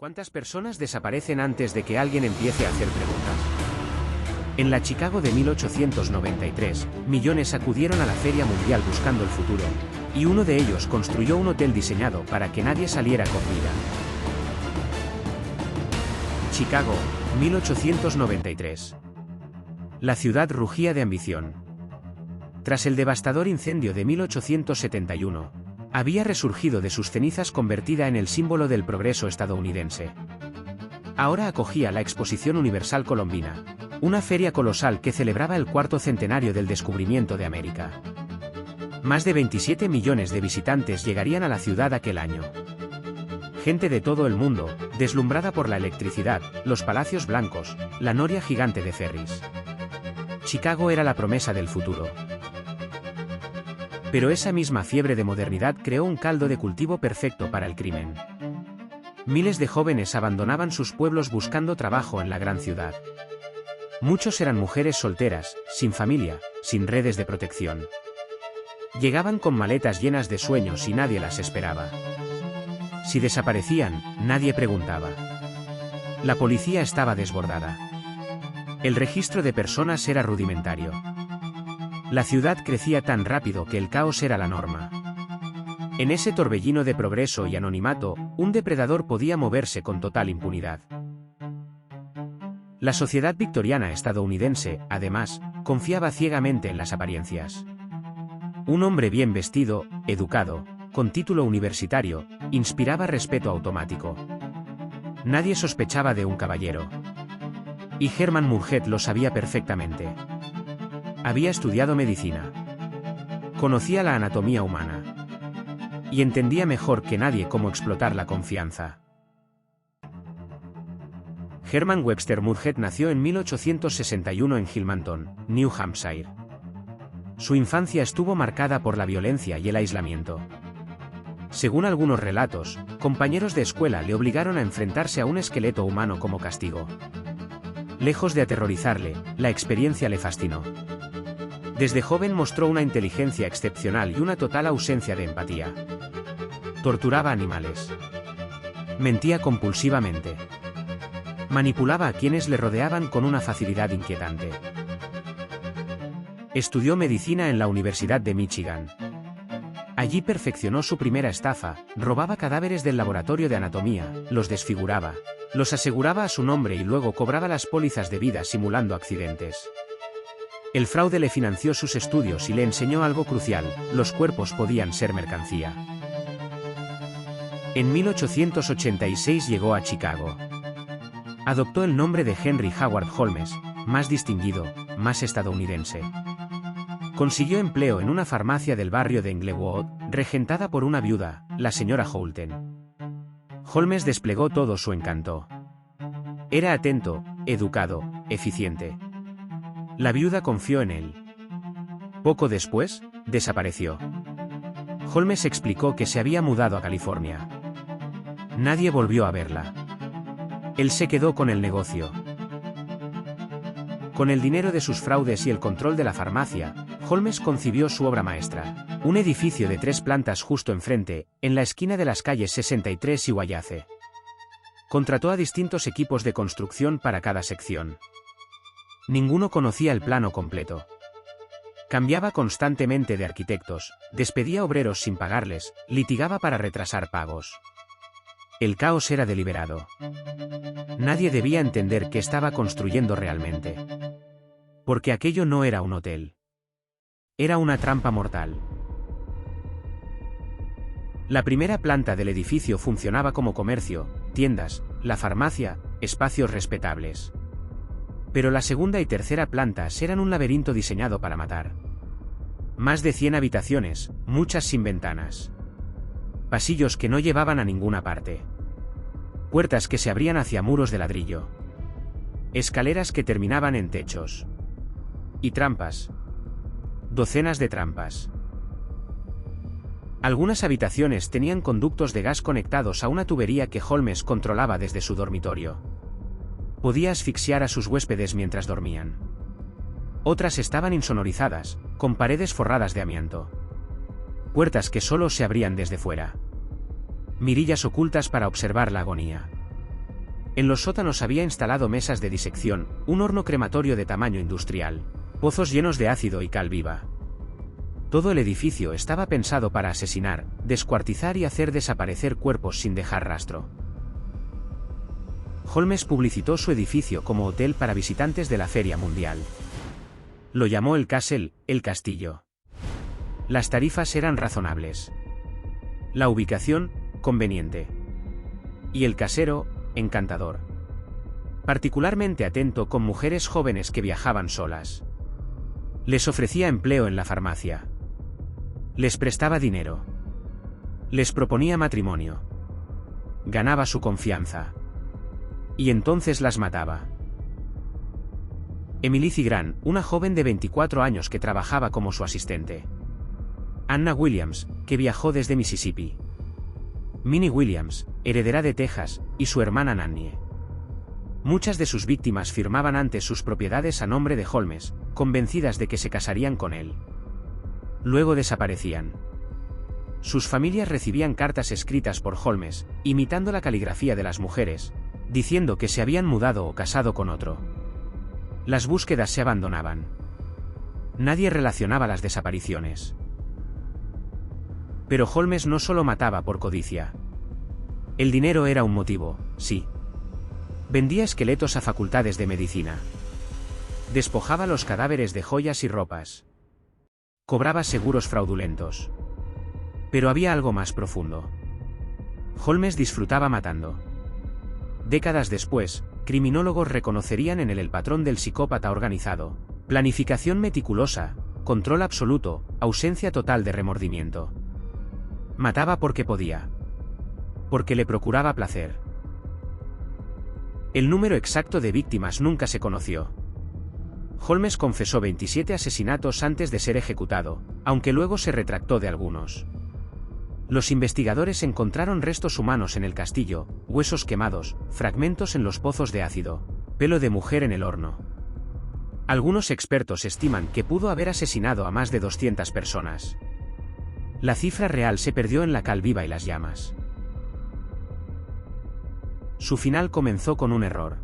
¿Cuántas personas desaparecen antes de que alguien empiece a hacer preguntas? En la Chicago de 1893, millones acudieron a la Feria Mundial buscando el futuro, y uno de ellos construyó un hotel diseñado para que nadie saliera con vida. Chicago, 1893. La ciudad rugía de ambición. Tras el devastador incendio de 1871, había resurgido de sus cenizas convertida en el símbolo del progreso estadounidense. Ahora acogía la Exposición Universal Colombina, una feria colosal que celebraba el cuarto centenario del descubrimiento de América. Más de 27 millones de visitantes llegarían a la ciudad aquel año. Gente de todo el mundo, deslumbrada por la electricidad, los palacios blancos, la noria gigante de ferries. Chicago era la promesa del futuro. Pero esa misma fiebre de modernidad creó un caldo de cultivo perfecto para el crimen. Miles de jóvenes abandonaban sus pueblos buscando trabajo en la gran ciudad. Muchos eran mujeres solteras, sin familia, sin redes de protección. Llegaban con maletas llenas de sueños y nadie las esperaba. Si desaparecían, nadie preguntaba. La policía estaba desbordada. El registro de personas era rudimentario. La ciudad crecía tan rápido que el caos era la norma. En ese torbellino de progreso y anonimato, un depredador podía moverse con total impunidad. La sociedad victoriana estadounidense, además, confiaba ciegamente en las apariencias. Un hombre bien vestido, educado, con título universitario, inspiraba respeto automático. Nadie sospechaba de un caballero. Y Hermann Murget lo sabía perfectamente. Había estudiado medicina. Conocía la anatomía humana. Y entendía mejor que nadie cómo explotar la confianza. Hermann Webster Murget nació en 1861 en Hillmanton, New Hampshire. Su infancia estuvo marcada por la violencia y el aislamiento. Según algunos relatos, compañeros de escuela le obligaron a enfrentarse a un esqueleto humano como castigo. Lejos de aterrorizarle, la experiencia le fascinó. Desde joven mostró una inteligencia excepcional y una total ausencia de empatía. Torturaba animales. Mentía compulsivamente. Manipulaba a quienes le rodeaban con una facilidad inquietante. Estudió medicina en la Universidad de Michigan. Allí perfeccionó su primera estafa, robaba cadáveres del laboratorio de anatomía, los desfiguraba, los aseguraba a su nombre y luego cobraba las pólizas de vida simulando accidentes. El fraude le financió sus estudios y le enseñó algo crucial: los cuerpos podían ser mercancía. En 1886 llegó a Chicago. Adoptó el nombre de Henry Howard Holmes, más distinguido, más estadounidense. Consiguió empleo en una farmacia del barrio de Englewood, regentada por una viuda, la señora Houlton. Holmes desplegó todo su encanto. Era atento, educado, eficiente. La viuda confió en él. Poco después, desapareció. Holmes explicó que se había mudado a California. Nadie volvió a verla. Él se quedó con el negocio. Con el dinero de sus fraudes y el control de la farmacia, Holmes concibió su obra maestra, un edificio de 3 plantas justo enfrente, en la esquina de las calles 63 y Wayace. Contrató a distintos equipos de construcción para cada sección. Ninguno conocía el plano completo. Cambiaba constantemente de arquitectos, despedía obreros sin pagarles, litigaba para retrasar pagos. El caos era deliberado. Nadie debía entender qué estaba construyendo realmente. Porque aquello no era un hotel. Era una trampa mortal. La primera planta del edificio funcionaba como comercio, tiendas, la farmacia, espacios respetables. Pero la segunda y tercera plantas eran un laberinto diseñado para matar. Más de 100 habitaciones, muchas sin ventanas. Pasillos que no llevaban a ninguna parte. Puertas que se abrían hacia muros de ladrillo. Escaleras que terminaban en techos. Y trampas. Docenas de trampas. Algunas habitaciones tenían conductos de gas conectados a una tubería que Holmes controlaba desde su dormitorio. Podía asfixiar a sus huéspedes mientras dormían. Otras estaban insonorizadas, con paredes forradas de amianto. Puertas que solo se abrían desde fuera. Mirillas ocultas para observar la agonía. En los sótanos había instalado mesas de disección, un horno crematorio de tamaño industrial, pozos llenos de ácido y cal viva. Todo el edificio estaba pensado para asesinar, descuartizar y hacer desaparecer cuerpos sin dejar rastro. Holmes publicitó su edificio como hotel para visitantes de la Feria Mundial. Lo llamó el Castle, el castillo. Las tarifas eran razonables. La ubicación, conveniente. Y el casero, encantador. Particularmente atento con mujeres jóvenes que viajaban solas. Les ofrecía empleo en la farmacia. Les prestaba dinero. Les proponía matrimonio. Ganaba su confianza. Y entonces las mataba. Emily Cigrán, una joven de 24 años que trabajaba como su asistente. Anna Williams, que viajó desde Mississippi. Minnie Williams, heredera de Texas, y su hermana Nannie. Muchas de sus víctimas firmaban antes sus propiedades a nombre de Holmes, convencidas de que se casarían con él. Luego desaparecían. Sus familias recibían cartas escritas por Holmes, imitando la caligrafía de las mujeres, diciendo que se habían mudado o casado con otro. Las búsquedas se abandonaban. Nadie relacionaba las desapariciones. Pero Holmes no solo mataba por codicia. El dinero era un motivo, sí. Vendía esqueletos a facultades de medicina. Despojaba los cadáveres de joyas y ropas. Cobraba seguros fraudulentos. Pero había algo más profundo. Holmes disfrutaba matando. Décadas después, criminólogos reconocerían en él el patrón del psicópata organizado: planificación meticulosa, control absoluto, ausencia total de remordimiento. Mataba porque podía. Porque le procuraba placer. El número exacto de víctimas nunca se conoció. Holmes confesó 27 asesinatos antes de ser ejecutado, aunque luego se retractó de algunos. Los investigadores encontraron restos humanos en el castillo, huesos quemados, fragmentos en los pozos de ácido, pelo de mujer en el horno. Algunos expertos estiman que pudo haber asesinado a más de 200 personas. La cifra real se perdió en la cal viva y las llamas. Su final comenzó con un error.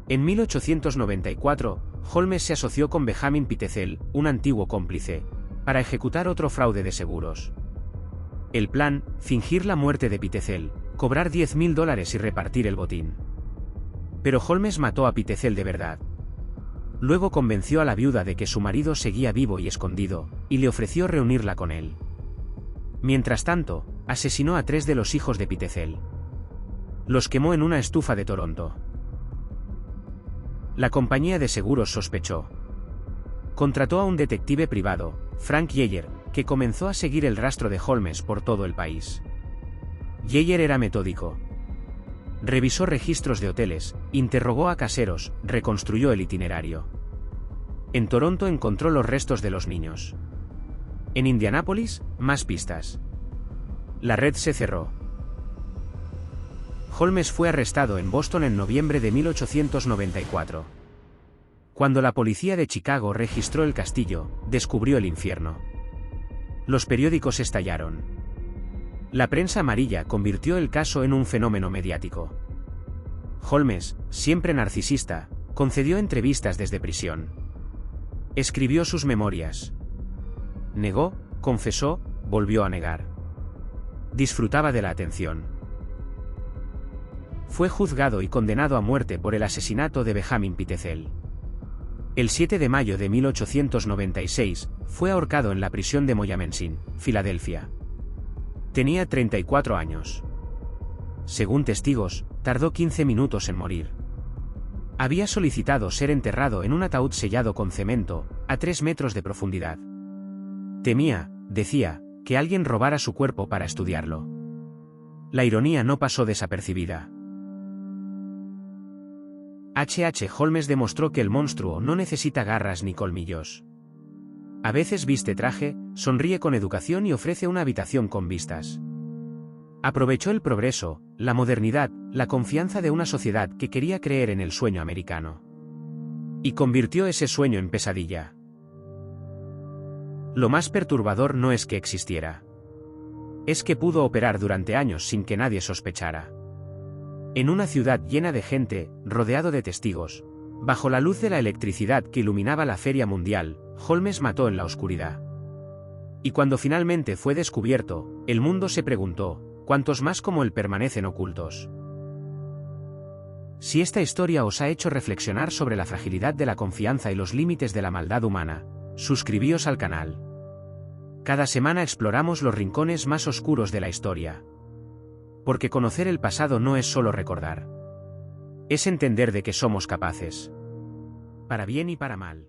En 1894, Holmes se asoció con Benjamin Pitezel, un antiguo cómplice, para ejecutar otro fraude de seguros. El plan: fingir la muerte de Pitezel, cobrar $10.000 y repartir el botín. Pero Holmes mató a Pitezel de verdad. Luego convenció a la viuda de que su marido seguía vivo y escondido, y le ofreció reunirla con él. Mientras tanto, asesinó a 3 de los hijos de Pitezel. Los quemó en una estufa de Toronto. La compañía de seguros sospechó. Contrató a un detective privado, Frank Yeager, que comenzó a seguir el rastro de Holmes por todo el país. Yeager era metódico. Revisó registros de hoteles, interrogó a caseros, reconstruyó el itinerario. En Toronto encontró los restos de los niños. En Indianápolis, más pistas. La red se cerró. Holmes fue arrestado en Boston en noviembre de 1894. Cuando la policía de Chicago registró el castillo, descubrió el infierno. Los periódicos estallaron. La prensa amarilla convirtió el caso en un fenómeno mediático. Holmes, siempre narcisista, concedió entrevistas desde prisión. Escribió sus memorias. Negó, confesó, volvió a negar. Disfrutaba de la atención. Fue juzgado y condenado a muerte por el asesinato de Benjamin Pitezel. El 7 de mayo de 1896, fue ahorcado en la prisión de Moyamensing, Filadelfia. Tenía 34 años. Según testigos, tardó 15 minutos en morir. Había solicitado ser enterrado en un ataúd sellado con cemento, a 3 metros de profundidad. Temía, decía, que alguien robara su cuerpo para estudiarlo. La ironía no pasó desapercibida. H.H. Holmes demostró que el monstruo no necesita garras ni colmillos. A veces viste traje, sonríe con educación y ofrece una habitación con vistas. Aprovechó el progreso, la modernidad, la confianza de una sociedad que quería creer en el sueño americano. Y convirtió ese sueño en pesadilla. Lo más perturbador no es que existiera. Es que pudo operar durante años sin que nadie sospechara. En una ciudad llena de gente, rodeado de testigos, bajo la luz de la electricidad que iluminaba la feria mundial, Holmes mató en la oscuridad. Y cuando finalmente fue descubierto, el mundo se preguntó, ¿cuántos más como él permanecen ocultos? Si esta historia os ha hecho reflexionar sobre la fragilidad de la confianza y los límites de la maldad humana, suscribíos al canal. Cada semana exploramos los rincones más oscuros de la historia. Porque conocer el pasado no es solo recordar. Es entender de qué somos capaces. Para bien y para mal.